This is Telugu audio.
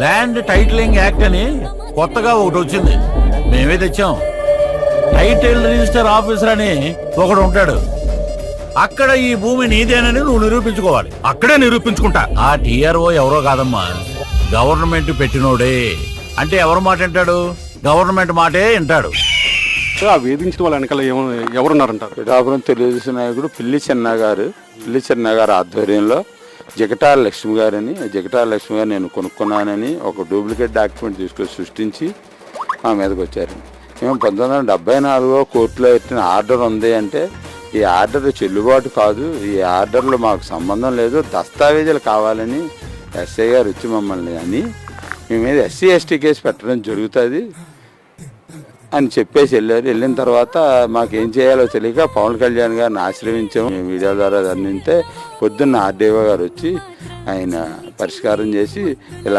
ల్యాండ్ టైటిలింగ్ యాక్ట్ అని కొత్తగా ఒకటి వచ్చింది, మేమే తెచ్చాం. టైటిల్ రిజిస్టర్ ఆఫీసర్ అని ఒకడు ఉంటాడు. అక్కడ ఈ భూమి నీదేనని నువ్వు నిరూపించుకోవాలి. అక్కడే నిరూపించుకుంటా. ఆ టిఆర్ఓ ఎవరో కాదమ్మా, గవర్నమెంట్ పెట్టినోడే. అంటే ఎవరు మాట వింటాడు? గవర్నమెంట్ మాటే వింటాడు. ఆ వేధించిన వాళ్ళ వెనకాల ఎవరున్నారంటారు? పిఠాపురం తెలుగుదేశం నాయకుడు పిల్లి చెన్న గారు ఆధ్వర్యంలో జగటాల లక్ష్మి గారని, జగటాల లక్ష్మి గారు నేను కొనుక్కున్నానని ఒక డూప్లికేట్ డాక్యుమెంట్ తీసుకొని సృష్టించి మా మీదకి వచ్చారు. మేము 1974 కోర్టులో పెట్టిన ఆర్డర్ ఉంది అంటే ఈ ఆర్డర్ చెల్లుబాటు కాదు, ఈ ఆర్డర్లో మాకు సంబంధం లేదు, దస్తావేజులు కావాలని ఎస్ఐ గారు వచ్చి మమ్మల్ని అని మీ మీద ఎస్సీ ఎస్టీ కేసు పెట్టడం జరుగుతుంది అని చెప్పేసి వెళ్ళారు. వెళ్ళిన తర్వాత మాకేం చేయాలో తెలియక పవన్ కళ్యాణ్ గారిని ఆశ్రయించాము. మీడియా ద్వారా అందితే పొద్దున్న ఆర్డీఓ గారు వచ్చి ఆయన పరిష్కారం చేసి ఇలా